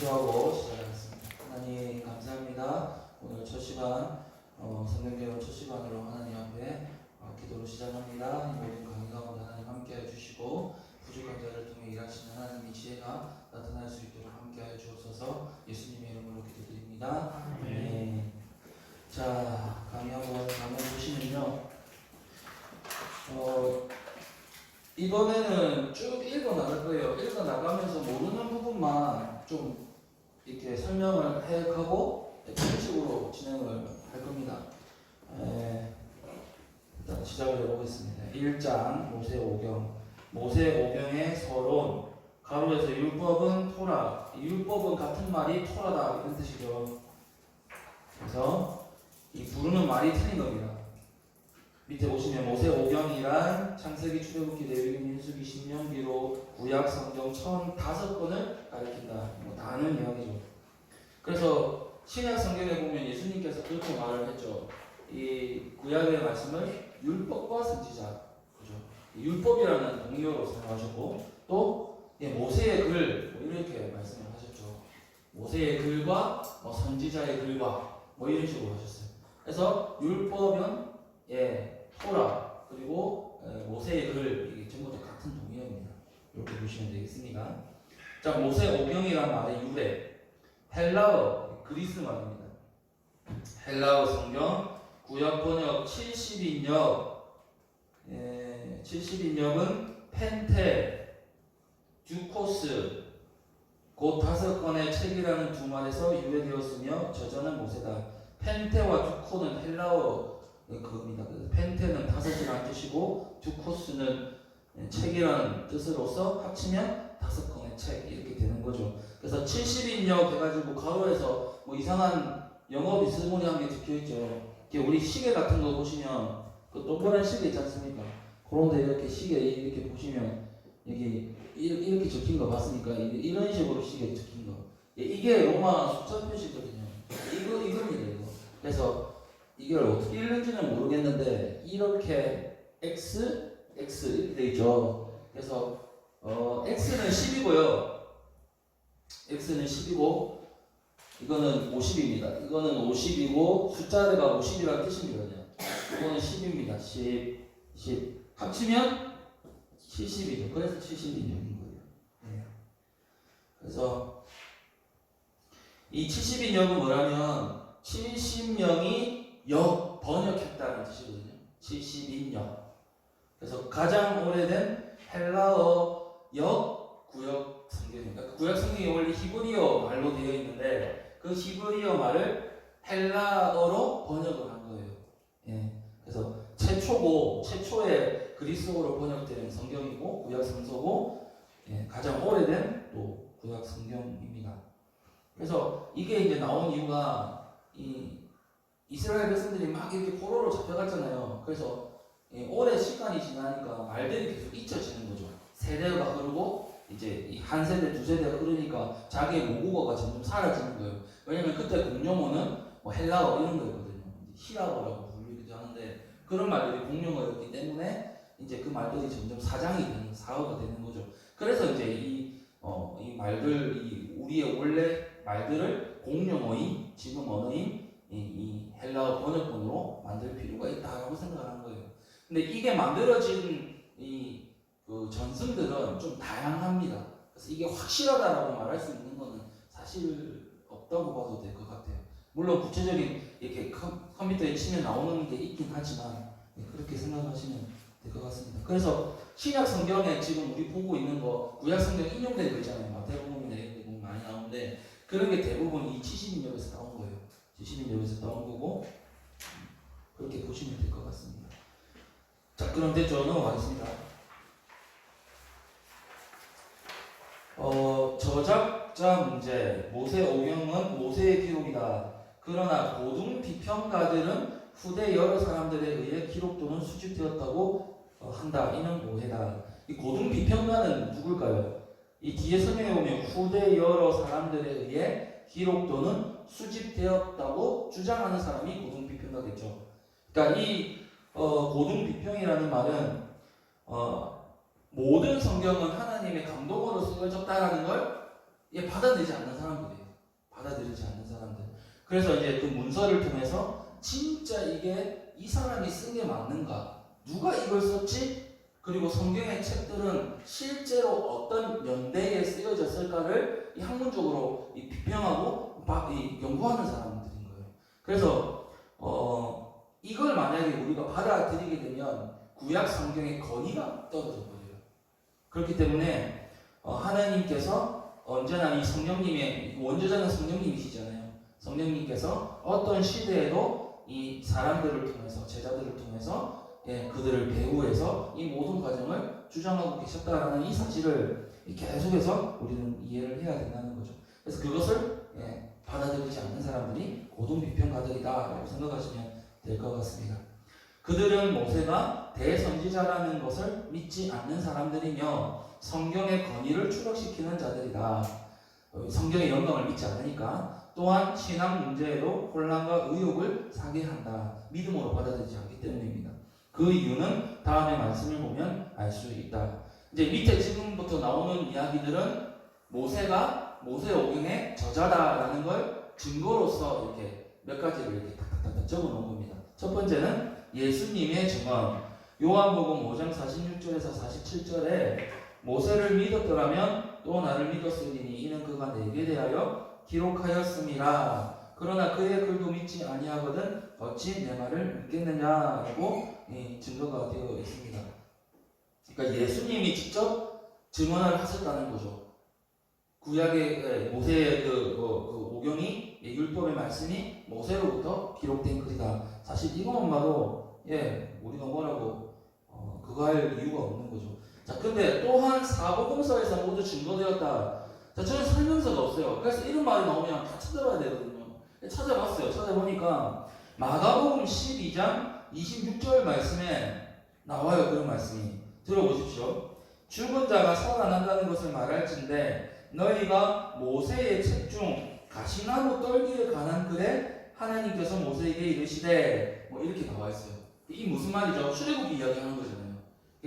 기도하고 시작하겠습니다. 하나님 감사합니다. 오늘 첫 시간 성경 배움 첫 시간으로 하나님 앞에 기도로 시작합니다. 이 모든 강의 가운데 하나님 함께해 주시고 부족한 자를 통해 일하시는 하나님의 지혜가 나타날 수 있도록 함께하여 주옵소서. 예수님의 이름으로 기도드립니다. 네. 자, 강의 한번 보시면요. 이번에는 쭉 읽어 나갈 거예요. 읽어 나가면서 모르는 부분만 좀 이렇게 설명을 해가고 그런 식으로 진행을 할 겁니다. 일단 시작을 해보겠습니다. 1장 모세오경. 모세오경의 서론. 가로에서 율법은 토라. 율법은 같은 말이 토라다 이런 뜻이죠. 그래서 이 부르는 말이 틀린 겁니다. 밑에 보시면 모세오경이란 창세기, 출애굽기, 레위기, 민수기, 신명기로 구약 성경 1005권을 가리킨다. 다 아는 이야기죠. 그래서 신약 성경에 보면 예수님께서 그렇게 말을 했죠. 이 구약의 말씀을 율법과 선지자, 그죠? 율법이라는 동의어로 사용하셨고 또 모세의 글 이렇게 말씀을 하셨죠. 모세의 글과 선지자의 글과 이런 식으로 하셨어요. 그래서 율법은 토라 그리고 모세의 글 이게 전부 다 같은 동의어입니다. 이렇게 보시면 되겠습니다. 자, 모세오경이란 말의 유래 헬라어 그리스 말입니다. 헬라어 성경 구약 번역 70인역 70인역은 펜테 듀코스 곧 5권의 책이라는 두 말에서 유래되었으며 저자는 모세다. 펜테와 듀코는 헬라어 그겁니다. 그래서 펜테는 5이라는 뜻이고 듀코스는 책이라는 뜻으로서 합치면 5권의 책 이렇게 되는 거죠. 그래서 70인역 해가지고 가로에서 이상한 영어 비스무리한 게 적혀있죠. 우리 시계 같은 거 보시면 그 동그란 시계 있지 않습니까? 그런데 이렇게 시계 이렇게 보시면 여기 이렇게 적힌 거 봤으니까 이런 식으로 시계에 적힌 거 이게 로마 숫자 표시거든요. 이겁니다 이거. 그래서 이걸 어떻게 읽는지는 모르겠는데 이렇게 X 이렇게 돼 있죠. 그래서 X는 10이고요. X는 10이고 이거는 50입니다. 이거는 50이고 숫자가 50이라는 뜻입니다. 이거는 10입니다. 10 합치면 70이죠. 그래서 70인역인 거예요. 네. 그래서 이 70인역은 뭐라면 70명이 역 번역했다는 뜻이거든요. 70인역. 그래서 가장 오래된 헬라어 역 구약 성경입니다. 구약 성경이 원래 히브리어 말로 되어 있는데 그 히브리어 말을 헬라어로 번역을 한 거예요. 예. 그래서 최초의 그리스어로 번역된 성경이고 구약 성서고 가장 오래된 또 구약 성경입니다. 그래서 이게 이제 나온 이유가 이스라엘 백성들이 막 이렇게 포로로 잡혀갔잖아요. 그래서 오래 시간이 지나니까 말들이 계속 잊혀지는 거죠. 세대가 흐르고 이제 한 세대, 두 세대가 흐르니까 자기의 모국어가 점점 사라지는 거예요. 왜냐면 그때 공용어는 헬라어 이런 거였거든요. 히라어라고 불리기도 하는데 그런 말들이 공용어였기 때문에 이제 그 말들이 점점 사어가 되는 거죠. 그래서 이제 이 말들, 우리의 원래 말들을 공용어인 지금 언어인 이 헬라어 번역본으로 만들 필요가 있다라고 생각하는 거예요. 근데 이게 만들어진 그 전승들은 좀 다양합니다. 그래서 이게 확실하다라고 말할 수 있는 거는 사실 없다고 봐도 될 것 같아요. 물론 구체적인 이렇게 컴퓨터에 치면 나오는 게 있긴 하지만 그렇게 생각하시면 될 것 같습니다. 그래서 신약 성경에 지금 우리 보고 있는 거 구약 성경 인용된 거 있잖아요. 마태복음이나 이런 데 보면 많이 나오는데 그런 게 대부분 이 70인역에서 나온 거예요. 70인역에서 나온 거고 그렇게 보시면 될 것 같습니다. 자, 그럼 됐죠? 넘어가겠습니다. 저작자 문제. 모세오경은 모세의 기록이다. 그러나 고등 비평가들은 후대 여러 사람들에 의해 기록 또는 수집되었다고 한다. 이는 오해다. 이 고등 비평가는 누굴까요? 이 뒤에 설명해 보면 후대 여러 사람들에 의해 기록 또는 수집되었다고 주장하는 사람이 고등 비평가겠죠. 그러니까 이 고등 비평이라는 말은 모든 성경은 하나님의 감동으로 쓰여졌다라는 걸 받아들이지 않는 사람들이에요. 받아들이지 않는 사람들. 그래서 이제 그 문서를 통해서 진짜 이게 이 사람이 쓴 게 맞는가? 누가 이걸 썼지? 그리고 성경의 책들은 실제로 어떤 연대에 쓰여졌을까를 이 학문적으로 비평하고 연구하는 사람들인 거예요. 그래서 이걸 만약에 우리가 받아들이게 되면 구약 성경의 권위가 떨어져 버려요. 그렇기 때문에 하나님께서 언제나 이 성령님의 원조자는 성령님이시잖아요. 성령님께서 어떤 시대에도 이 사람들을 통해서 제자들을 통해서 그들을 배후해서 이 모든 과정을 주장하고 계셨다라는 이 사실을 계속해서 우리는 이해를 해야 된다는 거죠. 그래서 그것을 받아들이지 않는 사람들이 고등비평가들이다라고 생각하시면 될 것 같습니다. 그들은 모세가 대선지자라는 것을 믿지 않는 사람들이며 성경의 권위를 추락시키는 자들이다. 성경의 영광을 믿지 않으니까 또한 신앙 문제에도 혼란과 의혹을 사게 한다. 믿음으로 받아들이지 않기 때문입니다. 그 이유는 다음의 말씀을 보면 알 수 있다. 이제 밑에 지금부터 나오는 이야기들은 모세가 모세오경의 저자다라는 걸 증거로서 이렇게 몇 가지를 이렇게 탁탁탁 적어 놓은 겁니다. 첫 번째는 예수님의 증언. 요한복음 5장 46절에서 47절에 모세를 믿었더라면 또 나를 믿었으리니 이는 그가 내게 대하여 기록하였음이라. 그러나 그의 글도 믿지 아니하거든 어찌 내 말을 믿겠느냐라고 증거가 되어 있습니다. 그러니까 예수님이 직접 증언을 하셨다는 거죠. 구약의 모세의 그 오경이 율법의 말씀이 모세로부터 기록된 글이다. 사실 이것만 봐도 우리가 뭐라고 그거 할 이유가 없는 거죠. 자, 근데 또한 사복음서에서 모두 증거되었다. 자, 저는 설명서가 없어요. 그래서 이런 말이 나오면 다 찾아봐야 되거든요. 찾아봤어요. 찾아보니까 마가복음 12장 26절 말씀에 나와요. 그런 말씀이. 들어보십시오. 죽은 자가 살아난다는 것을 말할진대 너희가 모세의 책 중 가시나무 떨기에 관한 글에 하나님께서 모세에게 이르시되 뭐 이렇게 나와 있어요. 이게 무슨 말이죠? 출애굽기 이야기하는 거잖아요.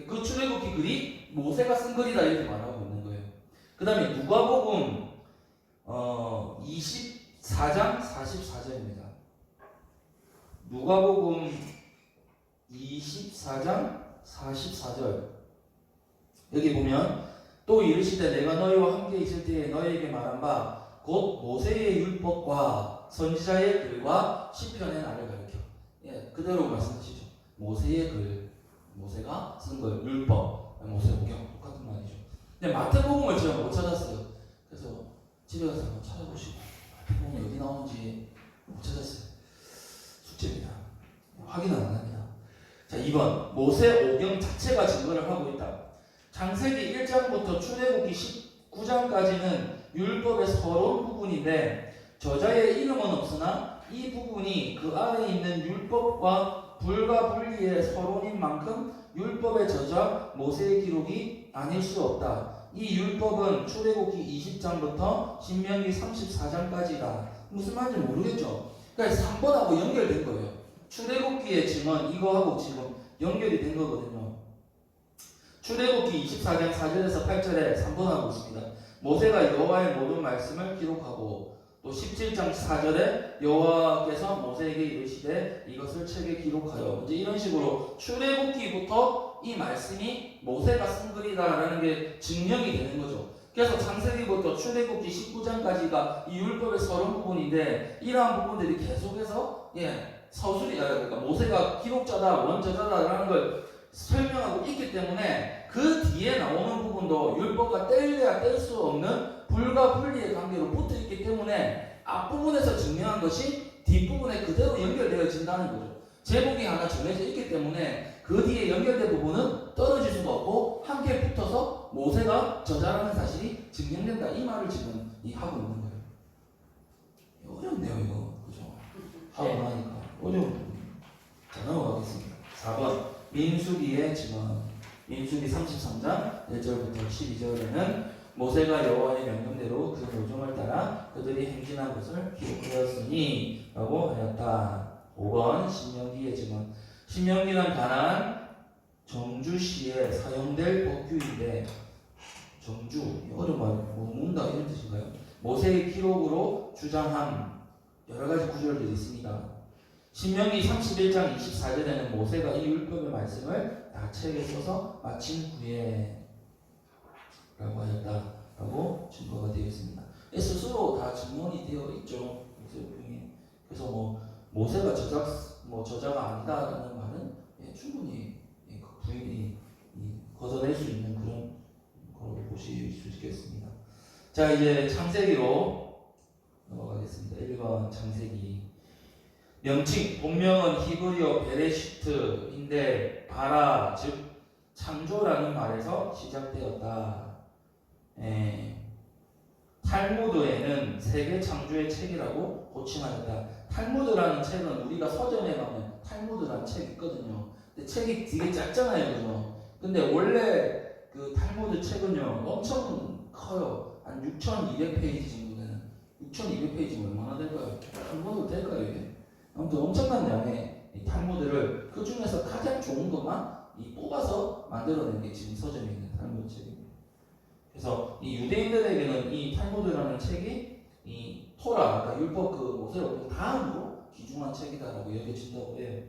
그 출애굽기 글이 모세가 쓴 글이다 이렇게 말하고 있는 거예요. 그 다음에 누가복음 24장 44절입니다. 누가복음 24장 44절 여기 보면 또 이르시되 내가 너희와 함께 있을 때에 너희에게 말한 바 곧 모세의 율법과 선지자의 글과 시편의 나를 가르쳐. 그대로 말씀하시죠. 모세의 글, 모세가 쓴 걸 율법, 모세오경 똑같은 말이죠. 근데 마태복음을 제가 못 찾았어요. 그래서 집에 가서 한번 찾아보시고 마태복음이 어디 나오는지 못 찾았어요. 숙제입니다. 확인은 안 합니다. 자, 2번 모세오경 자체가 증거를 하고 있다. 창세기 1장부터 출애굽기 19장까지는 율법의 서론 부분인데 저자의 이름은 없으나 이 부분이 그 안에 있는 율법과 불가분리의 서론인 만큼 율법의 저자 모세의 기록이 아닐 수 없다. 이 율법은 출애굽기 20장부터 신명기 34장까지다. 무슨 말인지 모르겠죠. 그러니까 3번하고 연결된 거예요. 출애굽기의 증언 이거하고 지금 연결이 된 거거든요. 출애굽기 24장 4절에서 8절에 3번하고 있습니다. 모세가 여호와의 모든 말씀을 기록하고 또 17장 4절에 여호와께서 모세에게 이르시되 이것을 책에 기록하여 이제 이런 식으로 출애굽기부터 이 말씀이 모세가 쓴 글이다라는 게 증명이 되는 거죠. 그래서 창세기부터 출애굽기 19장까지가 이 율법의 서론 부분인데 이러한 부분들이 계속해서 그러니까 모세가 기록자다 원저자다라는 걸 설명하고 있기 때문에 그 뒤에 나오는 부분도 율법과 뗄래야 뗄 수 없는 불가분리의 관계로 붙어 있기 때문에 앞부분에서 증명한 것이 뒷부분에 그대로 연결되어진다는 거죠. 제목이 하나 정해져 있기 때문에 그 뒤에 연결된 부분은 떨어질 수가 없고 함께 붙어서 모세가 저자라는 사실이 증명된다. 이 말을 지금 하고 있는 거예요. 어렵네요 이거. 그죠? 하고 나니까 어려운 부분이에요. 자, 넘어가겠습니다. 4번 민수기의 증언. 민수기 33장 1절부터 12절에는 모세가 여호와의 명령대로 그 노정을 따라 그들이 행진한 것을 기록하였으니 라고 하였다. 5번 신명기의 증언. 신명기는 가나안 정주시에 사용될 법규인데 정주, 어려운 말, 묻는다 이런 뜻인가요? 모세의 기록으로 주장한 여러 가지 구절들이 있습니다. 신명기 31장 24절에는 모세가 이 율법의 말씀을 다 책에 써서 마침 구해 라고 하였다라고 증거가 되어 있습니다. 스스로 다 증언이 되어 있죠. 그래서 모세가 저자가 아니다라는 말은 충분히 그 부인이 걷어낼 수 있는 그런 거로 보실 수 있겠습니다. 자, 이제 창세기로 넘어가겠습니다. 1번 창세기. 명칭, 본명은 히브리어 베레시트인데 바라, 즉 창조라는 말에서 시작되었다. 탈무드에는 세계 창조의 책이라고 호칭하였다. 탈무드라는 책은 우리가 서점에 가면 탈무드라는 책이 있거든요. 근데 책이 되게 짧잖아요, 그죠? 근데 원래 그 탈무드 책은요 엄청 커요. 한 6,200페이지 정도 되는. 6,200페이지면 얼마나 될까요? 한 권으로 될까요 이게? 아무튼 엄청난 양의 이 탈무드를 그 중에서 가장 좋은 것만 뽑아서 만들어낸 게 지금 서점에 있는 탈무드 책입니다. 그래서 이 유대인들에게는 이 탈무드라는 책이 이 토라, 그러니까 율법 그 모세로 다음으로 귀중한 책이다라고 여겨진다고 해요.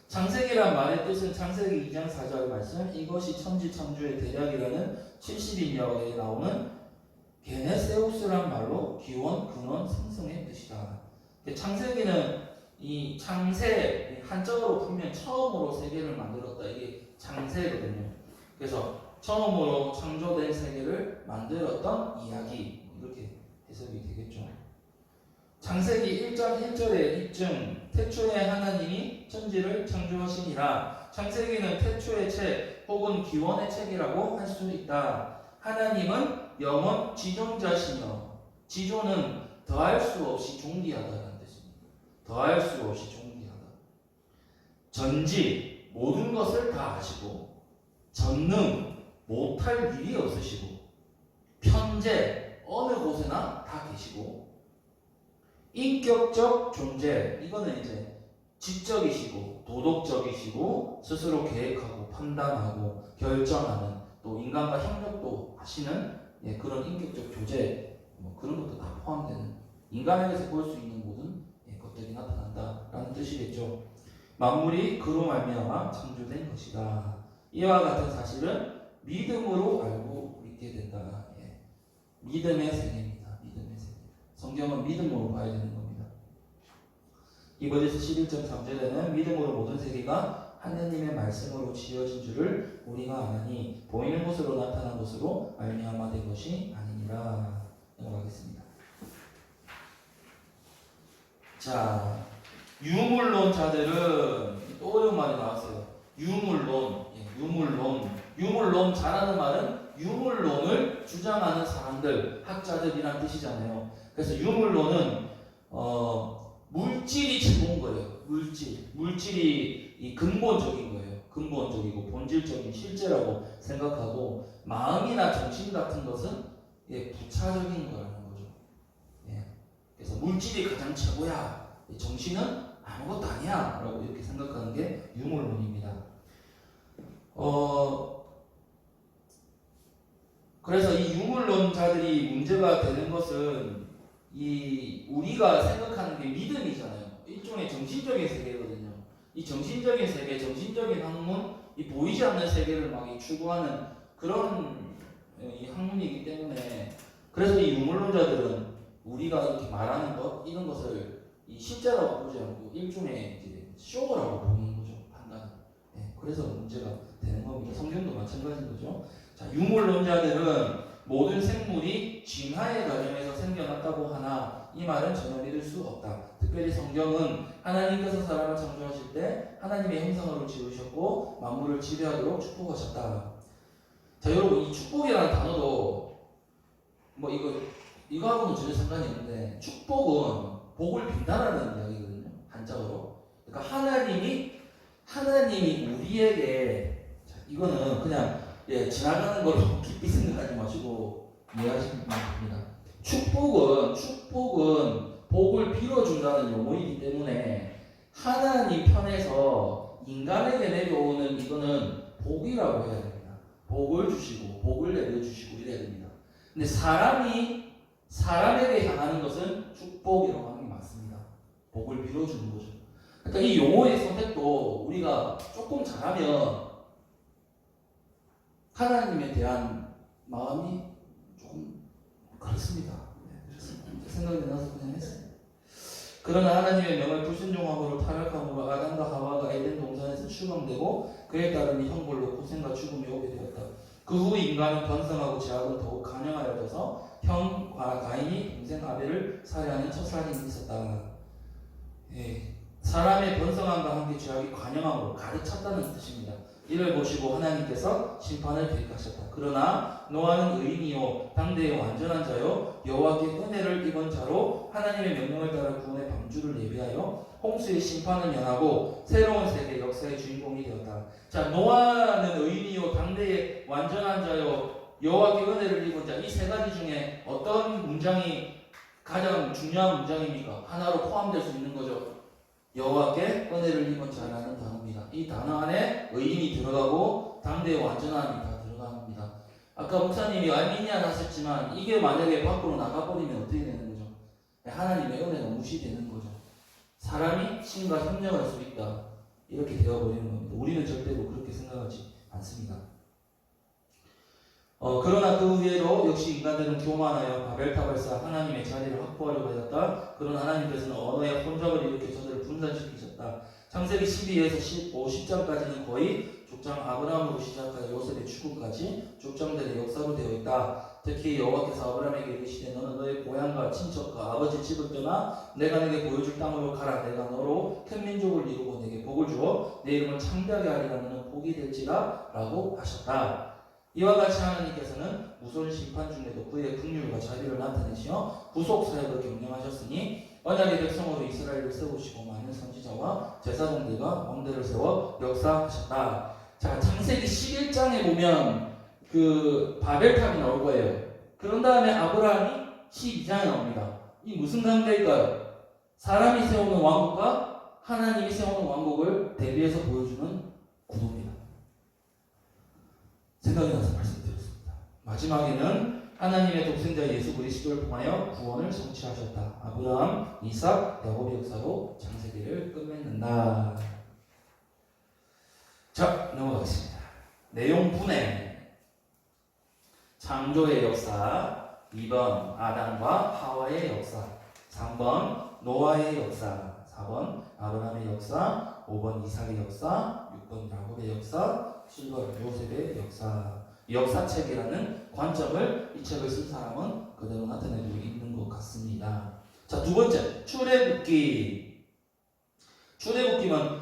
창세기란 말의 뜻은 창세기 2장 4절 말씀, 이것이 천지 창조의 대략이라는 70인역에 나오는 게네세우스란 말로 기원, 근원, 생성의 뜻이다. 창세기는 이 창세, 한자어로 풀면 처음으로 세계를 만들었다, 이게 창세거든요. 그래서 처음으로 창조된 세계를 만들었던 이야기, 이렇게 해석이 되겠죠. 창세기 1장 1절의 입증, 태초에 하나님이 천지를 창조하시니라. 창세기는 태초의 책 혹은 기원의 책이라고 할 수 있다. 하나님은 영원 지존자시며, 지존은 더할 수 없이 존귀하다는 뜻입니다. 더할 수 없이 존귀하다. 전지, 모든 것을 다 아시고, 전능, 못할 일이 없으시고, 편재, 어느 곳에나 다 계시고, 인격적 존재, 이거는 이제 지적이시고 도덕적이시고 스스로 계획하고 판단하고 결정하는, 또 인간과 협력도 하시는 그런 인격적 존재, 그런 것도 다 포함되는, 인간에게서 볼 수 있는 모든 것들이 나타난다라는 뜻이겠죠. 만물이 그로 말미암아 창조된 것이다. 이와 같은 사실은 믿음으로 알고 있게 된다. 믿음의 세계입니다. 믿음의 세계. 성경은 믿음으로 봐야 되는 겁니다. 이번에서 11.3절에는 믿음으로 모든 세계가 하느님의 말씀으로 지어진 줄을 우리가 아나니 보이는 것으로 나타난 것으로 말미암아 된 것이 아니니라. 넘어가겠습니다. 자, 유물론자들은 또 어려운 말이 나왔어요. 유물론. 유물론 잘하는 말은 유물론을 주장하는 사람들, 학자들이란 뜻이잖아요. 그래서 유물론은 물질이 최고인 거예요. 물질이 이 근본적인 거예요. 근본적이고 본질적인 실제라고 생각하고, 마음이나 정신 같은 것은 부차적인 거라는 거죠. 그래서 물질이 가장 최고야, 정신은 아무것도 아니야 라고 이렇게 생각하는 게 유물론입니다. 그래서 이 유물론자들이 문제가 되는 것은 이 우리가 생각하는 게 믿음이잖아요. 일종의 정신적인 세계거든요. 이 정신적인 세계, 정신적인 학문, 이 보이지 않는 세계를 막 추구하는 그런 이 학문이기 때문에, 그래서 이 유물론자들은 우리가 이렇게 말하는 것, 이런 것을 이 실제라고 보지 않고 일종의 이제 쇼라고 보는 거죠. 판단. 그래서 문제가 되는 겁니다. 성경도 마찬가지인 거죠. 자, 유물론자들은 모든 생물이 진화의 과정에서 생겨났다고 하나 이 말은 전혀 믿을 수 없다. 특별히 성경은 하나님께서 사람을 창조하실 때 하나님의 형상으로 지으셨고 만물을 지배하도록 축복하셨다. 자, 여러분, 이 축복이라는 단어도 이거하고는 전혀 상관이 없는데, 축복은 복을 빈다라는 이야기거든요. 한자어로. 그러니까 하나님이 우리에게, 자, 이거는 그냥 지나가는 걸로 깊이 생각하지 마시고 이해하시면 됩니다. 축복은 복을 빌어준다는 용어이기 때문에 하나님 편에서 인간에게 내려오는 이거는 복이라고 해야 됩니다. 복을 주시고 복을 내려주시고 이래야 됩니다. 근데 사람에게 향하는 것은 축복이라고 하는 게 맞습니다. 복을 빌어주는 거죠. 그러니까 이 용어의 선택도 우리가 조금 잘하면 하나님에 대한 마음이 조금 그렇습니다. 그래서 생각이 나서 그냥 했어요. 그러나 하나님의 명을 불순종함으로 타락함으로 아담과 하와가 에덴 동산에서 추방되고 그에 따른 형벌로 고생과 죽음이 오게 되었다. 그 후 인간은 번성하고 제약은 더욱 간영하여져서 형 가인이 동생 아벨을 살해하는 첫살인이 있었다. 예, 사람의 번성함과 함께 죄악이 관영함으로 가득 찼다는 뜻입니다. 이를 보시고 하나님께서 심판을 계획하셨다. 그러나 노아는 의인이요 당대의 완전한 자요 여호와께 은혜를 입은 자로 하나님의 명령을 따라 구원의 방주를 예비하여 홍수의 심판을 면하고 새로운 세계 역사의 주인공이 되었다. 자, 노아는 의인이요 당대의 완전한 자요 여호와께 은혜를 입은 자, 이 세 가지 중에 어떤 문장이 가장 중요한 문장입니까? 하나로 포함될 수 있는 거죠. 여호와께 은혜를 입은 자라는 단어입니다. 이 단어 안에 의인이 들어가고 당대의 완전함이 다 들어갑니다. 아까 목사님이 알미니안 하셨지만 이게 만약에 밖으로 나가버리면 어떻게 되는 거죠? 하나님의 은혜가 무시되는 거죠. 사람이 신과 협력할 수 있다. 이렇게 되어버리는 겁니다. 우리는 절대로 그렇게 생각하지 않습니다. 그러나 그 후에도 역시 인간들은 교만하여 바벨탑을 쌓아 하나님의 자리를 확보하려고 하였다. 그러나 하나님께서는 언어의 혼잡을 일으켜 저들을 분산시키셨다. 창세기 12에서 15, 10장까지는 거의 족장 아브라함으로 시작하여 요셉의 죽음까지 족장들의 역사로 되어 있다. 특히 여호와께서 아브라함에게 이르시되 너는 너의 고향과 친척과 아버지 집을 떠나 내가 내게 보여줄 땅으로 가라. 내가 너로 큰 민족을 이루고 내게 복을 주어 내 이름을 창대하게 하리라. 너는 복이 될지라 라고 하셨다. 이와 같이 하나님께서는 무서운 심판 중에도 그의 긍휼과 자비를 나타내시어 구속 사역을 경영하셨으니 언약의 백성으로 이스라엘을 세우시고 많은 선지자와 제사장들과 왕들을 세워 역사하셨다. 자, 창세기 11장에 보면 그 바벨탑이 나올 거예요. 그런 다음에 아브라함이 12장에 나옵니다. 이 무슨 관계일까요? 사람이 세우는 왕국과 하나님이 세우는 왕국을 대비해서 보여주는 구도입니다. 생각이 나서 말씀드렸습니다. 마지막에는 하나님의 독생자 예수 그리스도를 통하여 구원을 성취하셨다. 아브라함, 이삭, 야곱의 역사로 창세기를 끝맺는다. 자, 넘어가겠습니다. 내용 분해. 창조의 역사, 2번 아담과 하와의 역사, 3번 노아의 역사, 4번 아브라함의 역사, 5번 이삭의 역사, 6번 야곱의 역사, 7번 요셉의 역사. 역사책이라는 관점을 이 책을 쓴 사람은 그대로 나타내고 있는 것 같습니다. 자, 두 번째, 출애굽기. 출애굽기는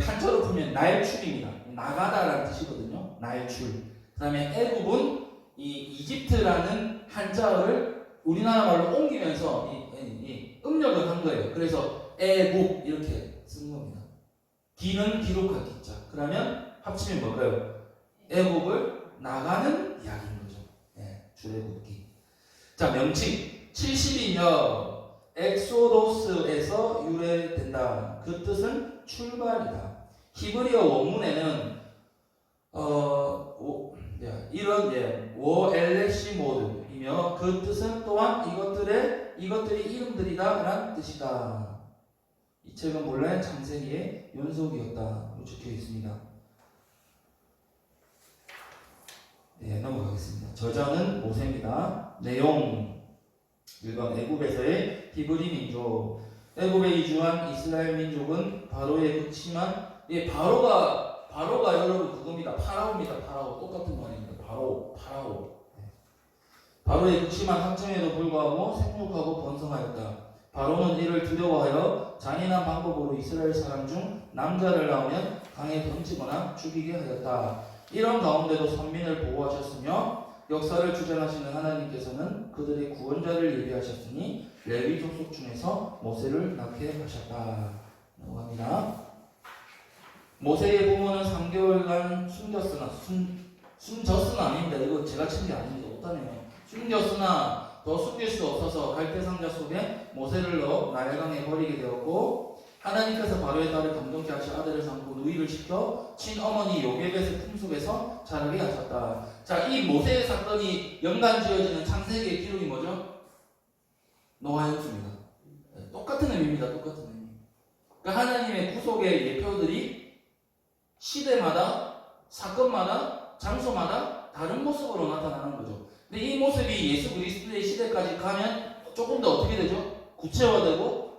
한자로 풀면 날출입니다. 나가다라는 뜻이거든요. 날출. 그 다음에 애굽은 이 이집트라는 한자어를 우리나라 말로 옮기면서 이 음력을 한 거예요. 그래서 애굽 이렇게 쓴 겁니다. 기는 기록할 기자. 그러면 합치면 뭘까요? 애굽을 나가는 이야기인 거죠. 네, 출애굽기. 자, 명칭 70이며 엑소도스에서 유래된다. 그 뜻은 출발이다. 히브리어 원문에는 이런 워엘레시모드이며 그 뜻은 또한 이것들이 이름들이다라는 뜻이다. 이 책은 본래 창세기의 연속이었다고 적혀 있습니다. 네, 넘어가겠습니다. 저자는 모세입니다. 내용 1번 애굽에서의 히브리 민족. 애굽에 이주한 이스라엘 민족은 바로의 극심한 바로가 여러분 그겁니다. 파라오입니다. 파라오 똑같은 말입니다. 파라오. 바로의 극심한 학청에도 불구하고 생육하고 번성하였다. 바로는 이를 두려워하여 잔인한 방법으로 이스라엘 사람 중 남자를 낳으면 강에 던지거나 죽이게 하였다. 이런 가운데도 선민을 보호하셨으며 역사를 주장하시는 하나님께서는 그들의 구원자를 예비하셨으니 레위 족속 중에서 모세를 낳게 하셨다. 넘어갑니다. 모세의 부모는 3개월간 숨졌으나 아닙니다. 이거 제가 친 게 아닙니다. 어떠네요. 숨겼으나 더 숨길 수 없어서 갈대 상자 속에 모세를 넣어 나일강에 버리게 되었고 하나님께서 바로의 딸을 감동케 하시 아들을 삼고 누이를 시켜 친어머니 요게벳의 품속에서 자라게 하셨다. 자, 이 모세의 사건이 연관지어지는 창세기의 기록이 뭐죠? 노아의 홍수입니다. 똑같은 의미입니다. 똑같은 의미. 그러니까 하나님의 구속의 예표들이 시대마다, 사건마다, 장소마다 다른 모습으로 나타나는 거죠. 근데 이 모습이 예수 그리스도의 시대까지 가면 조금 더 어떻게 되죠? 구체화되고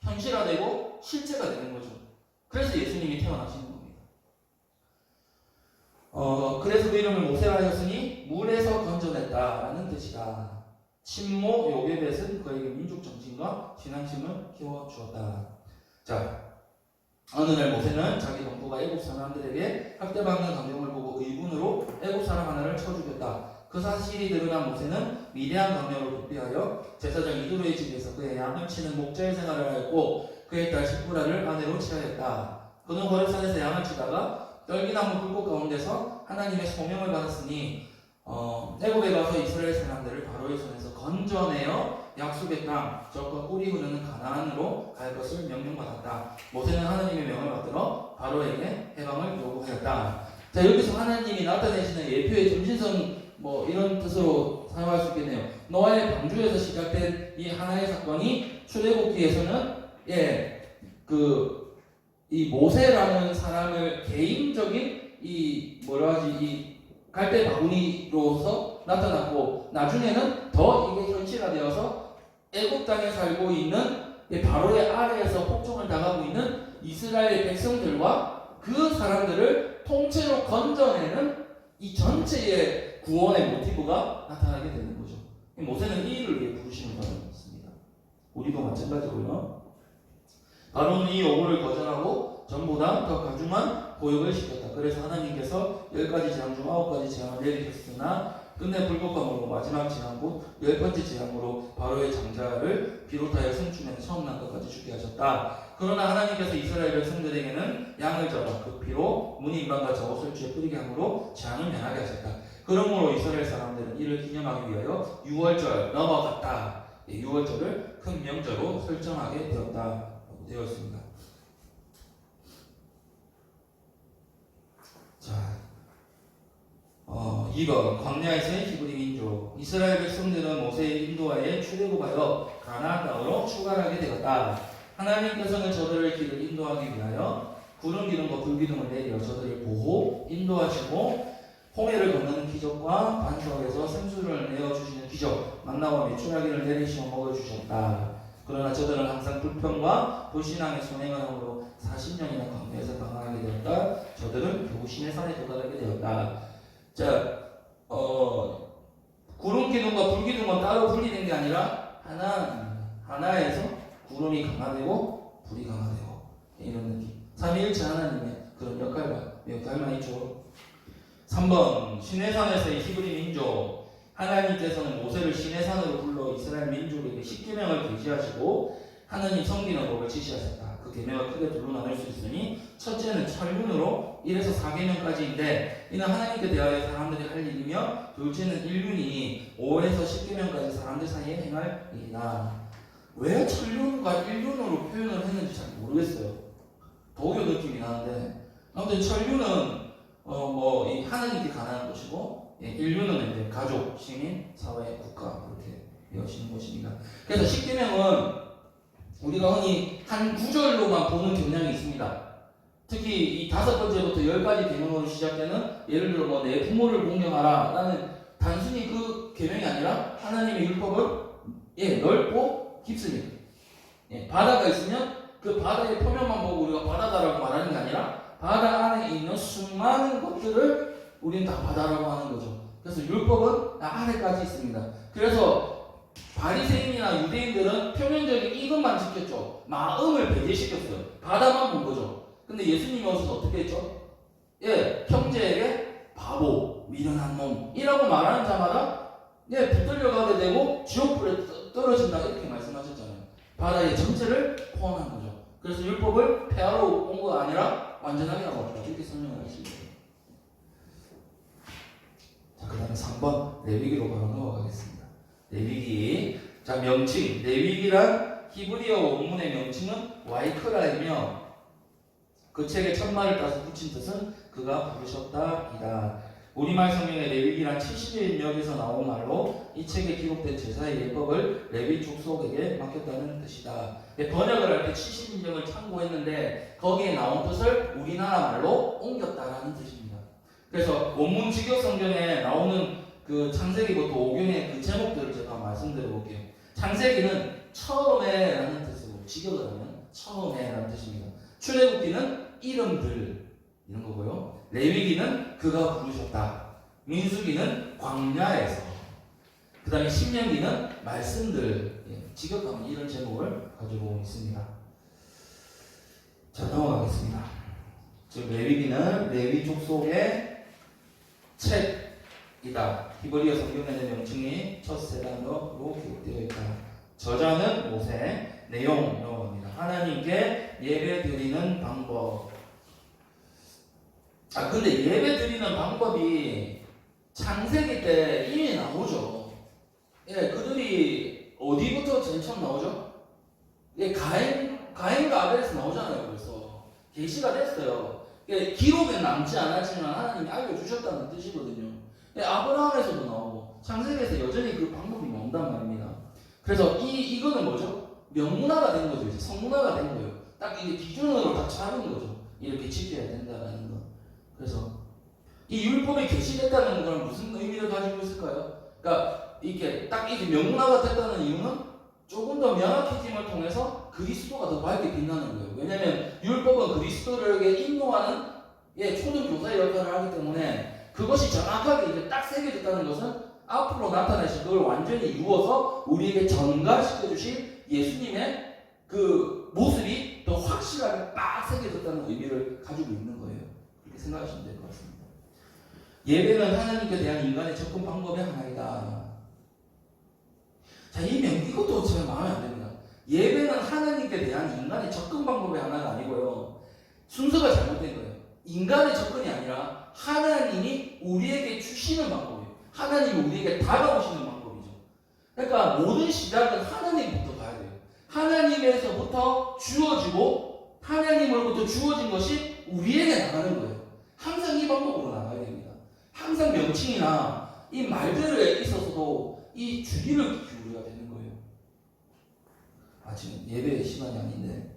현실화되고 실제가 되는 거죠. 그래서 예수님이 태어나시는 겁니다. 그래서 그 이름을 모세라 하였으니 물에서 건져냈다라는 뜻이다. 친모 요게벳은 그에게 민족 정신과 신앙심을 키워주었다. 자, 어느 날 모세는 자기 동포가 애굽 사람들에게 학대받는 광경을 보고 의분으로 애굽 사람 하나를 쳐 죽였다. 그 사실이 드러난 모세는 미디안 광야로 도피하여 제사장 이도로의 집에서 그의 양을 치는 목자의 생활을 하였고 그의 딸 시프라를 아내로 취하였다. 그는 호렙산에서 양을 치다가 떨기나무 불꽃 가운데서 하나님의 소명을 받았으니 애굽에 가서 이스라엘 사람들을 바로의 손에서 건져내어 약속의 땅, 적과 꿀이 흐르는 가나안으로 갈 것을 명령받았다. 모세는 하나님의 명을 받들어 바로에게 해방을 요구하였다. 자, 여기서 하나님이 나타내시는 예표의 정신성 이런 뜻으로 사용할 수 있겠네요. 노아의 방주에서 시작된 이 하나의 사건이 출애굽기에서는 이 모세라는 사람을 개인적인 이 갈대 바구니로서 나타났고 나중에는 더 이게 현실화되어서 애굽 땅에 살고 있는 바로의 아래에서 폭정을 당하고 있는 이스라엘 백성들과 그 사람들을 통째로 건져내는 이 전체의 구원의 모티브가 나타나게 되는 거죠. 모세는 이 일을 위해 부르심을 받았습니다. 우리도 마찬가지고요. 바로는 이 요구를 거절하고 전보다 더 가중한 고역을 시켰다. 그래서 하나님께서 10가지 재앙 중 9가지 재앙을 내리셨으나 끝내 불꽃감으로 마지막 재앙 곧 10번째 재앙으로 바로의 장자를 비롯하여 성충에는 처음 난 것까지 죽게 하셨다. 그러나 하나님께서 이스라엘 백성들에게는 양을 잡아 그 피로 문인방과 저옷을 죄 뿌리게 함으로 재앙을 면하게 하셨다. 그러므로 이스라엘 사람들은 이를 기념하기 위하여 6월절 넘어갔다. 6월절을 큰 명절로 설정하게 되었습니다. 자, 2번 광야에서의 히브리 민족. 이스라엘 백성들은 모세의 인도하에 출애굽하여 가나안 땅으로 출발하게 되었다. 하나님께서는 저들을 길을 인도하기 위하여 구름 기둥과 불 기둥을 내려 저들을 보호 인도하시고 홍해를 건너는 기적과 반석에서 생수를 내어주시는 기적, 만나와 메추라기를 내리시어 먹어주셨다. 그러나 저들은 항상 불평과 불신앙의 손해가 함으로 40년이나 광야에서 방황하게 되었다. 저들은 겨우 시내산에 도달하게 되었다. 자, 구름 기둥과 불 기둥은 따로 분리된 게 아니라 하나에서 구름이 강화되고 불이 강화되고 이런 느낌. 삼위일체 하나님의 그런 역할과 닮아 있죠. 3번 시내산에서의 히브리 민족. 하나님께서는 모세를 시내산으로 불러 이스라엘 민족에게 10계명을 계시하시고 하나님 섬기는 법을 지시하셨다. 그 계명을 크게 둘로 나눌 수 있으니 첫째는 철륜으로 1에서 4계명까지인데 이는 하나님께 대하여 사람들이 할 일이며 둘째는 일륜이니 5에서 10계명까지 사람들 사이에 행할 일이다. 왜 철륜과 일륜으로 표현을 했는지 잘 모르겠어요. 도교 느낌이 나는데 아무튼 철륜은 이 하나님께 관한 것이고 인류는 이제 가족, 시민, 사회, 국가 이렇게 이어지는 것입니다. 그래서 10계명은 우리가 흔히 한 구절로만 보는 경향이 있습니다. 특히 이 5번째부터 10가지 계명으로 시작되는 예를 들어 내 부모를 공경하라 라는 단순히 그 계명이 아니라 하나님의 율법은 넓고 깊습니다. 바다가 있으면 그 바다의 표면만 보고 우리가 바다다라고 말하는 게 아니라 바다 안에 있는 수많은 것들을 우리는 다 바다라고 하는 거죠. 그래서 율법은 아래까지 있습니다. 그래서 바리새인이나 유대인들은 표면적인 이것만 지켰죠. 마음을 배제시켰어요. 바다만 본 거죠. 근데 예수님이 오셔서 어떻게 했죠? 형제에게 바보, 미련한 놈이라고 말하는 자마다 붙들려가게 되고 지옥불에 떨어진다 이렇게 말씀하셨잖아요. 바다의 전체를 포함한 거죠. 그래서 율법을 폐하러 온 거 아니라 완전하게 하고 왔다. 이렇게 설명을 하십니다. 자, 그 다음에 3번 레위기로 바로 넘어가겠습니다. 레위기. 자, 명칭. 레위기란 히브리어 원문의 명칭은 와이크라이며 그 책에 천마를 따서 붙인 뜻은 그가 부르셨다이다. 우리말 성경의 레위기란 70인역에서 나온 말로 이 책에 기록된 제사의 예법을 레위 족속에게 맡겼다는 뜻이다. 번역을 할 때 70인역을 참고했는데 거기에 나온 뜻을 우리나라 말로 옮겼다라는 뜻입니다. 그래서 원문 직역 성경에 나오는 그 창세기부터 오경의 그 제목들을 제가 말씀드려 볼게요. 창세기는 처음에라는 뜻으로 직역을 하면 처음에라는 뜻입니다. 출애굽기는 이름들 이런 거고요. 레위기는 그가 부르셨다. 민수기는 광야에서. 그 다음에 신명기는 말씀들. 직역하면 이런 제목을 가지고 있습니다. 자, 넘어가겠습니다. 즉 레위기는 레위 족속의 책이다. 히브리어 성경에는 명칭이 첫 세 단어로 기록되어 있다. 저자는 모세. 내용 넘어갑니다. 하나님께 예배 드리는 방법. 근데 예배 드리는 방법이 창세기 때 이미 나오죠. 그들이 어디부터 제일 처음 나오죠? 가인과 아벨에서 나오잖아요. 벌써 계시가 됐어요. 기록에 남지 않았지만 하나님이 알려주셨다는 뜻이거든요. 아브라함에서도 나오고 창세기에서 여전히 그 방법이 나온단 말입니다. 그래서 이거는 뭐죠? 명문화가 된 거죠. 이제 성문화가 된 거예요. 딱 이게 기준으로 딱 잡은 거죠. 이렇게 지켜야 된다라는 거. 그래서 이 율법이 계시됐다는 건 무슨 의미를 가지고 있을까요? 그러니까 이게 딱 이게 명문화가 됐다는 이유는 조금 더 명확해짐을 통해서 그리스도가 더 밝게 빛나는 거예요. 왜냐하면 율법은 그리스도를 인도하는 초등 교사의 역할을 하기 때문에 그것이 정확하게 이제 딱 새겨졌다는 것은 앞으로 나타나실 그걸 완전히 이루어서 우리에게 전가시켜 주실 예수님의 그 모습이 더 확실하게 빡 새겨졌다는 의미를 가지고 있는 거예요. 그렇게 생각하시면 될 것 같습니다. 예배는 하나님께 대한 인간의 접근 방법의 하나이다. 자, 이것도 제 마음에 안 듭니다. 예배는 하나님께 대한 인간의 접근 방법의 하나가 아니고요. 순서가 잘못된 거예요. 인간의 접근이 아니라 하나님이 우리에게 주시는 방법이에요. 하나님이 우리에게 다가오시는 방법이죠. 그러니까 모든 시작은 하나님부터 가야 돼요. 하나님에서부터 주어지고 하나님으로부터 주어진 것이 우리에게 나가는 거예요. 항상 이 방법으로 나가야 됩니다. 항상 명칭이나 이 말들에 있어서도 이 주의를 기울여야 되는 거예요. 지금 예배 시간이 아닌데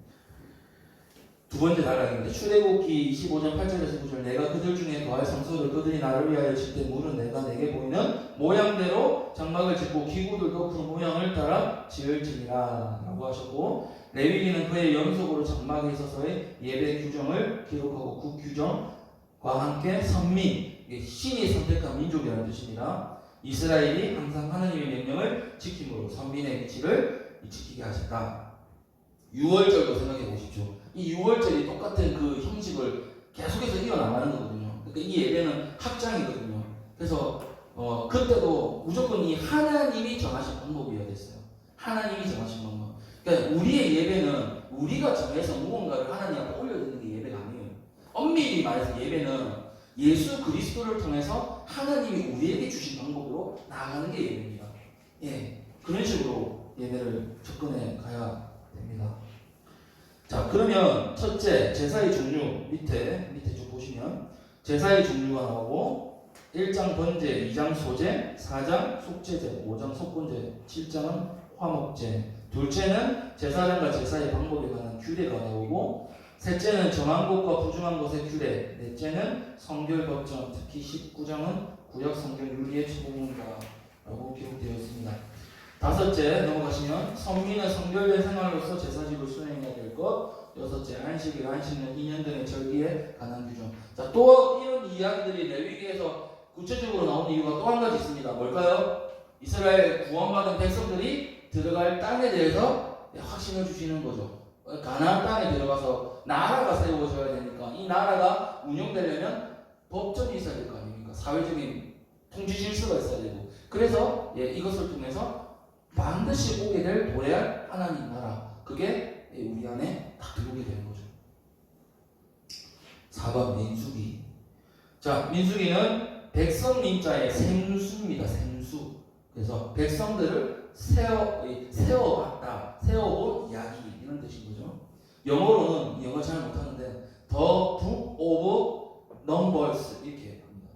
두 번째 단락입니다. 출애굽기 25장 8절에서 9절 내가 그들 중에 거할 성소를 그들이 나를 위하여 질 때 물은 내가 내게 보이는 모양대로 장막을 짓고 기구들도 그 모양을 따라 지을지니라 라고 하셨고 레위기는 그의 연속으로 장막에 있어서의 예배 규정을 기록하고 그 규정과 함께 선민 신이 선택한 민족이라는 뜻입니다. 이스라엘이 항상 하나님의 명령을 지킴으로 선민의 위치를 지키게 하셨다. 유월절도 생각해 보십시오. 이 유월절이 똑같은 그 형식을 계속해서 이어나가는 거거든요. 그러니까 이 예배는 확장이거든요. 그래서 그때도 무조건 이 하나님이 정하신 방법이어야 됐어요. 하나님이 정하신 방법. 그러니까 우리의 예배는 우리가 정해서 무언가를 하나님 앞에 올려드리는 게 예배가 아니에요. 엄밀히 말해서 예배는 예수 그리스도를 통해서 하나님이 우리에게 주신 방법으로 나아가는 게 예배입니다. 그런 식으로 예배를 접근해 가야 됩니다. 자, 그러면 첫째 제사의 종류 밑에 쭉 보시면 제사의 종류가 나오고 1장 번제, 2장 소제, 4장 속제제, 5장 속건제, 7장은 화목제, 둘째는 제사장과 제사의 방법에 관한 규례가 나오고 셋째는 정한 것과 부정한 것의 규례, 넷째는 성결 법정, 특히 19장은 구약 성경 윤리의 초본문가라고 기록되어 있습니다. 다섯째 넘어가시면 선민은 성결된 생활로서 제사직을 수행해야 될 것. 여섯째 안식일, 안식년, 인연 등의 절기에 관한 규정. 자, 또 이런 이야기들이 레위기에서 구체적으로 나오는 이유가 또 한 가지 있습니다. 뭘까요? 이스라엘 구원받은 백성들이 들어갈 땅에 대해서 확신을 주시는 거죠. 가나안 땅에 들어가서 나라가 세워져야 되니까 이 나라가 운영되려면 법전이 있어야 될 거 아닙니까? 사회적인 통치 질서가 있어야 되고. 그래서 이것을 통해서 반드시 오게 될 도래할 하나님 나라, 그게 우리 안에 다 들어오게 되는 거죠. 4번 민수기. 자, 민수기는 백성 민자의 생수입니다. 생수. 그래서 백성들을 세워봤다, 세워본 이야기 이런 뜻인 거죠. 영어로는 영어 잘 못하는데 The Book of Numbers 이렇게 합니다.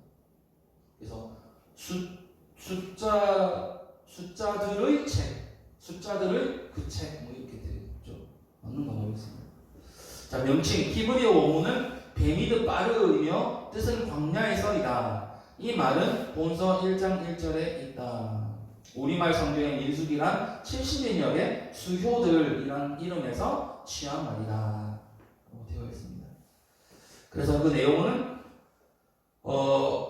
책 뭐 이렇게 되죠. 맞는 거 모르겠습니다. 자, 명칭 히브리어 원문은 뱀이듯 빠르이며 뜻은 광야에서이다. 이 말은 본서 1장 1절에 있다. 우리말 성경의 민수기란 70인역의 수효들이란 이름에서 취한 말이다. 되어 있습니다. 그래서 그 내용은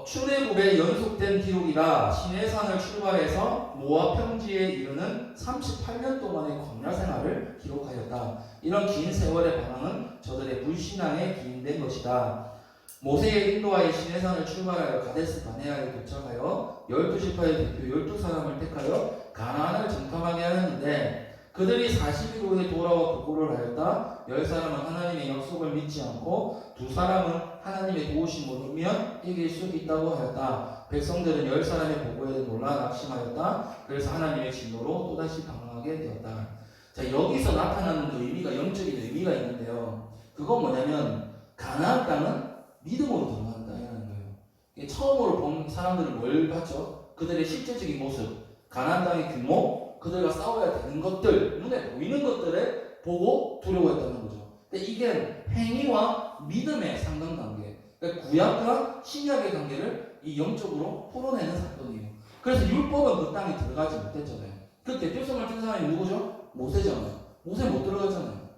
출애굽의 연속된 기록이라 시내산을 출발해서 모압 평지에 이르는 38년 동안의 광야 생활을 기록하였다. 이런 긴 세월의 반항은 저들의 불신앙에 기인된 것이다. 모세의 인도하에 시내산을 출발하여 가데스 바네아에 도착하여 12지파의 대표 12사람을 택하여 가나안을 정탐하게 하였는데 그들이 40일 후에 돌아와 보고를 하였다. 10사람은 하나님의 약속을 믿지 않고 2사람은 하나님의 도우심을 모르면 이길 수 있다고 하였다. 백성들은 10사람의 보고에 놀라 낙심하였다. 그래서 하나님의 진노로 또다시 방황하게 되었다. 자, 여기서 나타나는 그 의미가 영적인 의미가 있는데요. 그건 뭐냐면 가나안 땅은 믿음으로 들어간다는 거예요. 처음으로 본 사람들은 뭘 봤죠? 그들의 실제적인 모습, 가나안 땅의 규모, 그들과 싸워야 되는 것들, 눈에 보이는 것들을 보고 두려워했다는 거죠. 근데 이게 행위와 믿음의 상관관계, 그러니까 구약과 신약의 관계를 이 영적으로 풀어내는 사건이에요. 그래서 율법은 그 땅에 들어가지 못했잖아요. 그 대표성을 준 사람이 누구죠? 모세잖아요. 모세 못 들어갔잖아요.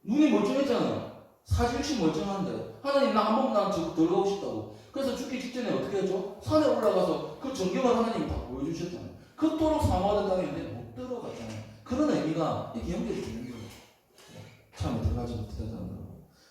눈이 멀쩡했잖아요. 사실시 멀쩡한데 하나님 나 한 번만 들어가고 싶다고. 그래서 죽기 직전에 어떻게 했죠? 산에 올라가서 그 전경을 하나님이 다 보여주셨잖아요. 그토록 사모하던 땅인데 못 들어갔잖아요. 그런 의미가 이렇게 연결이 되는 거예요. 처음에 들어가지 못했다는 거.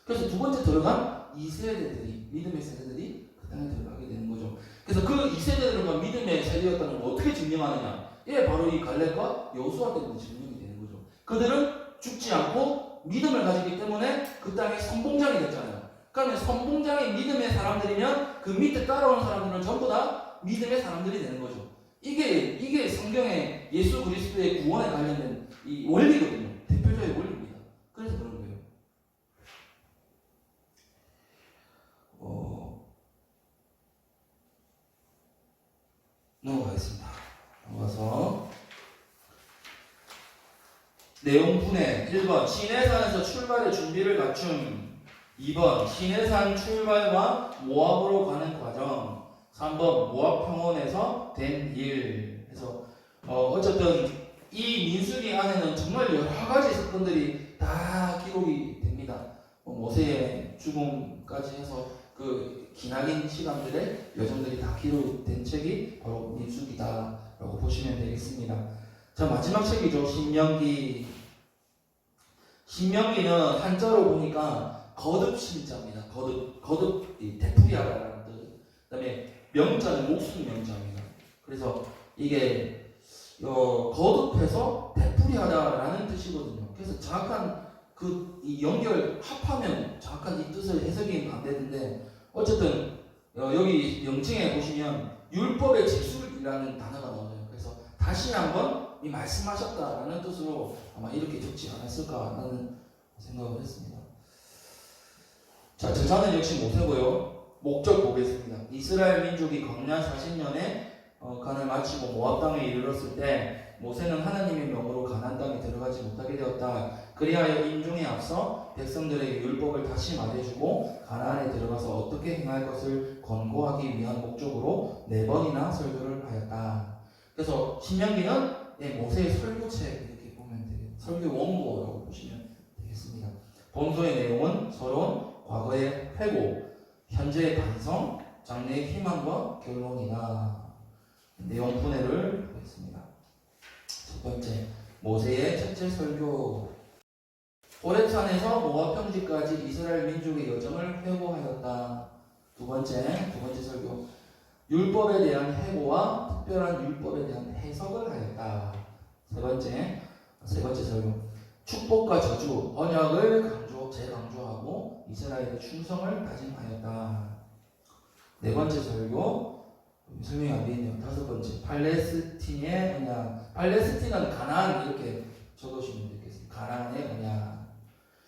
그래서 두 번째 들어간 2세대들이 믿음의 세대들이 그 땅에 들어가게 되는 거죠. 그래서 그 2세대들과 믿음의 세대였다는 걸 어떻게 증명하느냐? 예, 바로 이 갈렙과 여호수아 때문에 증명이 되는 거죠. 그들은 죽지 않고 믿음을 가지기 때문에 그 땅에 선봉장이 됐잖아요. 그러면 선봉장의 믿음의 사람들이면 그 밑에 따라오는 사람들은 전부 다 믿음의 사람들이 되는 거죠. 이게 성경의 예수 그리스도의 구원에 관련된 이 원리거든요. 대표적인 원리입니다. 그래서 그런 거예요. 넘어가겠습니다. 넘어가서 내용 분해 1번 시내산에서 출발의 준비를 갖춤 2번 시내산 출발과 모압으로 가는 과정 3번 모압 평원에서 된 일. 그래서 어쨌든 이 민수기 안에는 정말 여러 가지 사건들이 다 기록이 됩니다. 모세의 죽음까지 해서 그 기나긴 시간들의 여정들이 다 기록된 책이 바로 민수기다라고 보시면 되겠습니다. 자, 마지막 책이죠. 신명기. 신명기는 한자로 보니까 거듭신자입니다. 거듭 되풀이하라는 뜻. 그다음에 명자는 목숨 명자입니다. 그래서 이게 거듭해서 되풀이하다라는 뜻이거든요. 그래서 정확한 이 연결 합하면 정확한 이 뜻을 해석이 안 되는데 어쨌든 여기 명칭에 보시면 율법의 제술이라는 단어가 나와요. 그래서 다시 한번 이 말씀하셨다라는 뜻으로 아마 이렇게 적지 않았을까라는 생각을 했습니다. 자, 저자는 역시 모세고요. 목적 보겠습니다. 이스라엘 민족이 광야 40년에 간을 마치고 모압 땅에 이르렀을 때 모세는 하나님의 명으로 가나안 땅에 들어가지 못하게 되었다. 그리하여 임종에 앞서 백성들에게 율법을 다시 말해주고 가나안에 들어가서 어떻게 행할 것을 권고하기 위한 목적으로 4번이나 설교를 하였다. 그래서 신명기는 모세의 설교책 이렇게 보면 되겠습니다. 설교 원고라고 보시면 되겠습니다. 본서의 내용은 서론, 과거의 회고, 현재의 반성, 장래의 희망과 결론이다. 내용 분해를 보겠습니다. 첫 번째, 모세의 첫째 설교. 호렙산에서 모압 평지까지 이스라엘 민족의 여정을 회고하였다. 두 번째 설교. 율법에 대한 회고와 특별한 율법에 대한 해석을 하였다. 세 번째 설교. 축복과 저주, 언약을 재강조하고 이스라엘의 충성을 다짐하였다. 네 번째 설교. 설명이 안 되어 있네요. 다섯 번째, 팔레스틴의 언약. 팔레스틴은 가나안 이렇게 적으시면 되겠습니다. 가나안의 언약.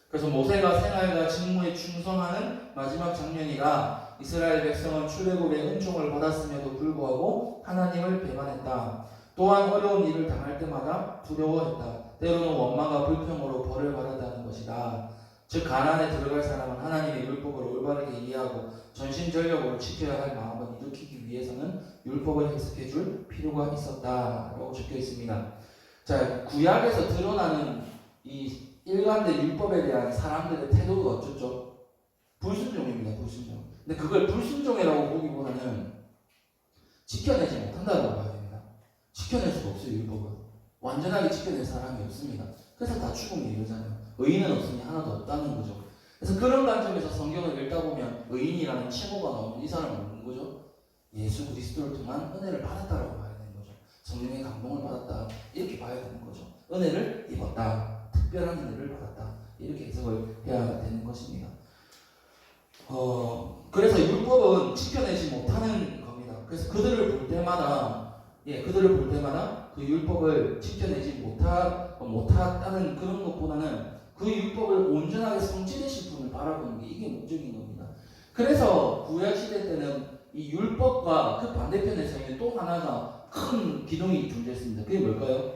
그래서 모세가 생활과 직무에 충성하는 마지막 장면이라 이스라엘 백성은 출애굽의 은총을 받았음에도 불구하고 하나님을 배반했다. 또한 어려운 일을 당할 때마다 두려워했다. 때로는 원망과 불평으로 벌을 받았다는 것이다. 즉 가나안에 들어갈 사람은 하나님의 율법을 올바르게 이해하고 전심전력으로 지켜야 할 마음을 일으키기 위해서는 율법을 해석해 줄 필요가 있었다라고 적혀 있습니다. 자, 구약에서 드러나는 이 일관된 율법에 대한 사람들의 태도가 어쩌죠? 불순종입니다. 불순종. 근데 그걸 불순종이라고 보기보다는 지켜내지 못한다고 봐야 됩니다. 지켜낼 수가 없어요. 율법은 완전하게 지켜낼 사람이 없습니다. 그래서 다 죽음이 이러잖아요. 의인은 없으니 하나도 없다는 거죠. 그래서 그런 관점에서 성경을 읽다 보면 의인이라는 칭호가 나오면 이 사람은 누군 거죠? 예수 그리스도를 통한 은혜를 받았다라고 봐야 되는 거죠. 성령의 감동을 받았다 이렇게 봐야 되는 거죠. 은혜를 입었다, 특별한 은혜를 받았다 이렇게 해석을 해야 되는 것입니다. 그래서 율법은 지켜내지 못하는 겁니다. 그래서 그들을 볼 때마다 그 율법을 지켜내지 못했다는 그런 것보다는 그 율법을 온전하게 성취되실 분을 바라보는 게 이게 목적인 겁니다. 그래서 구약 시대 때는 이 율법과 그 반대편에서 있는 또 하나가 큰 기둥이 존재했습니다. 그게 뭘까요?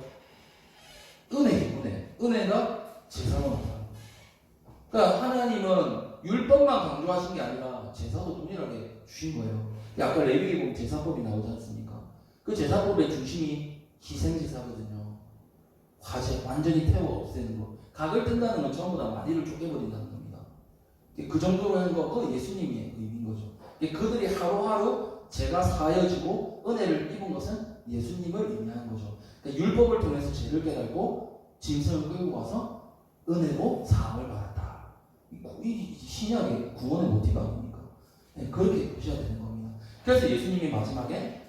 은혜가 제사로 나타납니다. 그러니까 하나님은 율법만 강조하신 게 아니라 제사도 동일하게 주신 거예요. 아까 레위기 보면 제사법이 나오지 않습니까? 그 제사법의 중심이 희생제사거든요. 화재 완전히 태워 없애는 거. 각을 뜬다는 건 전부 다 마디를 쪼개버린다는 겁니다. 그 정도로 하는 거, 그건 예수님의 의미인 거죠. 그들이 하루하루 죄가 사여지고 은혜를 입은 것은 예수님을 의미하는 거죠. 그러니까 율법을 통해서 죄를 깨닫고 짐승을 끌고 와서 은혜로 사함을 받았다. 이 신약의 구원의 모티브 아닙니까? 그렇게 보셔야 되는 겁니다. 그래서 예수님이 마지막에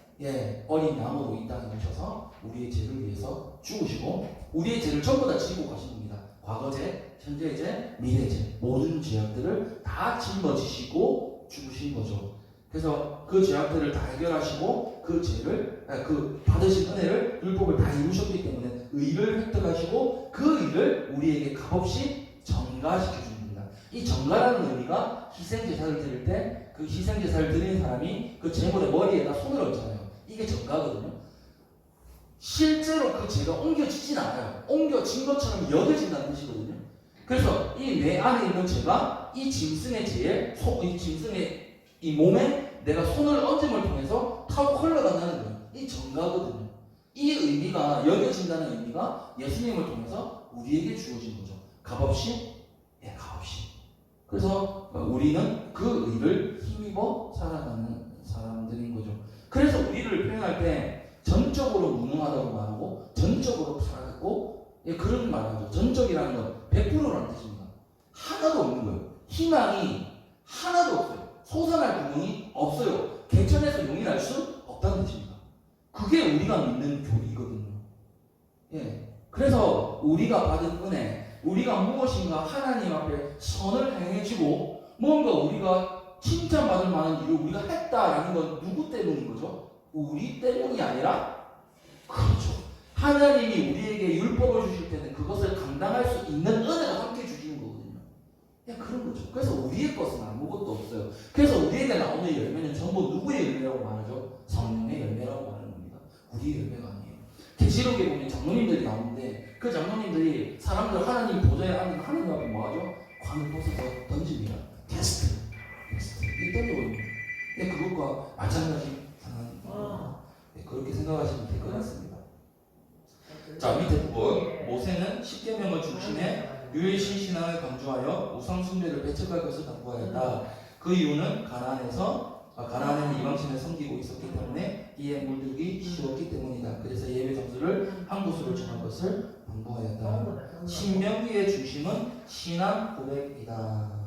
어린 양으로 이 땅에 오셔서 우리의 죄를 위해서 죽으시고 우리의 죄를 전부 다 지고 가신 겁니다. 과거죄, 현재죄, 미래죄 모든 죄악들을 다 짊어지시고 죽으신 거죠. 그래서 그 죄악들을 다 해결하시고 그 죄를 그 받으신 은혜를 율법을 다 이루셨기 때문에 의를 획득하시고 그 의를 우리에게 값없이 전가시켜 줍니다. 이 전가라는 의미가 희생제사를 드릴 때 그 희생제사를 드리는 사람이 그 제물의 머리에다 손을 얹잖아요. 이게 전가거든요. 실제로 그 죄가 옮겨지진 않아요. 옮겨진 것처럼 여겨진다는 뜻이거든요. 그래서 이 내 안에 있는 죄가 이 짐승의 죄에 이 짐승의 이 몸에 내가 손을 얹음을 통해서 타고 흘러간다는 거예요. 이 전가거든요. 이 의미가 여겨진다는 의미가 예수님을 통해서 우리에게 주어진 거죠. 값없이 값없이. 그래서 우리는 그 의를 힘입어 살아가는 사람들인 거죠. 그래서 우리를 표현할 때 전적으로 무능하다고 말하고 전적으로 살아갔고 그런 말하죠. 전적이라는 건 100%라는 뜻입니다. 하나도 없는 거예요. 희망이 하나도 없어요. 솟아날 구멍이 없어요. 개천에서 용이 날 수 없다는 뜻입니다. 그게 우리가 믿는 교리거든요. 그래서 우리가 받은 은혜, 우리가 무엇인가 하나님 앞에 선을 행해지고 뭔가 우리가 칭찬받을 만한 일을 우리가 했다라는 건 누구 때문인 거죠? 우리 때문이 아니라 그렇죠. 하나님이 우리에게 율법을 주실 때는 그것을 감당할 수 있는 은혜가 함께 주시는 거거든요. 그런 거죠. 그래서 우리의 것은 아무것도 없어요. 그래서 우리에게 나오는 열매는 전부 누구의 열매라고 말하죠? 성령의 열매라고 말하는 겁니다. 우리의 열매가 아니에요. 계시록에 보면 장로님들이 나오는데 그 장로님들이 사람들 하나님 보좌에 앉은 하나님 앞에 뭐하죠? 관을 벗어서 던집니다. 테스트. 이 던져버립니다. 그것과 마찬가지 그렇게 생각하시면 될 것 같습니다. 자, 밑에 부분 모세는 십계명을 중심에 유일신 신앙을 강조하여 우상 숭배를 배척할 것을 당부하였다. 그 이유는 가나안에는 이방신을 섬기고 있었기 때문에 이에 물들기 쉬웠기 때문이다. 그래서 예배 장소를 한 곳으로 정할 것을 당부하였다. 신명기의 중심은 신앙 고백이다.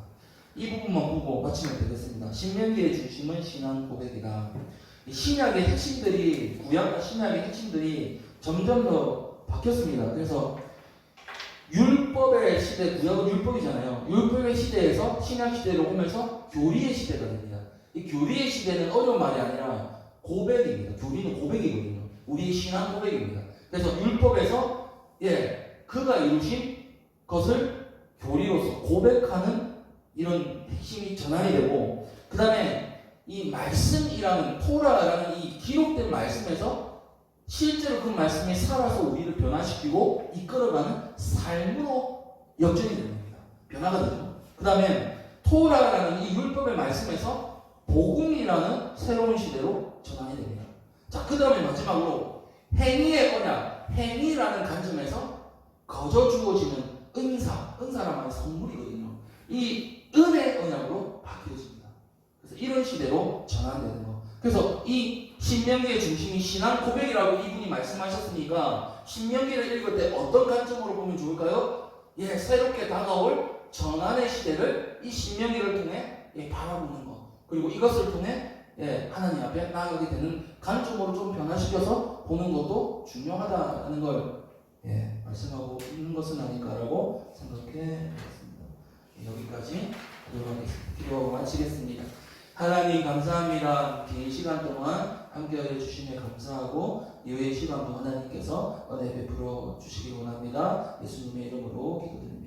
이 부분만 보고 마치면 되겠습니다. 신명기의 중심은 신앙 고백이다. 신약의 핵심들이 구약과 신약의 핵심들이 점점 더 바뀌었습니다. 그래서 율법의 시대, 구약은 율법이잖아요. 율법의 시대에서 신약 시대로 오면서 교리의 시대가 됩니다. 이 교리의 시대는 어려운 말이 아니라 고백입니다. 교리는 고백이거든요. 우리의 신앙 고백입니다. 그래서 율법에서 그가 이루신 것을 교리로서 고백하는 이런 핵심이 전환이 되고, 그 다음에 이 말씀이라는 토라라는 이 기록된 말씀에서 실제로 그 말씀이 살아서 우리를 변화시키고 이끌어가는 삶으로 역전이 됩니다. 변화가 되죠. 그 다음에 토라라는 이 율법의 말씀에서 복음이라는 새로운 시대로 전환이 됩니다. 자, 그 다음에 마지막으로 행위의 언약, 행위라는 관점에서 거저 주어지는 은사란 말이 선물이거든요. 이 은혜 언약으로 바뀌어집니다. 그래서 이런 시대로 전환되는 거. 그래서 이 신명기의 중심이 신앙 고백이라고 이분이 말씀하셨으니까 신명기를 읽을 때 어떤 관점으로 보면 좋을까요? 새롭게 다가올 전환의 시대를 이 신명기를 통해 바라보는 것. 그리고 이것을 통해 하나님 앞에 나아가게 되는 관점으로 좀 변화시켜서 보는 것도 중요하다는 걸 말씀하고 있는 것은 아닐까라고 생각해 보겠습니다. 여기까지 기도하고 마치겠습니다. 하나님 감사합니다. 긴 시간 동안 함께하여 주시며 감사하고 이후의 시간도 하나님께서 은혜 베풀어 주시기 원합니다. 예수님의 이름으로 기도드립니다.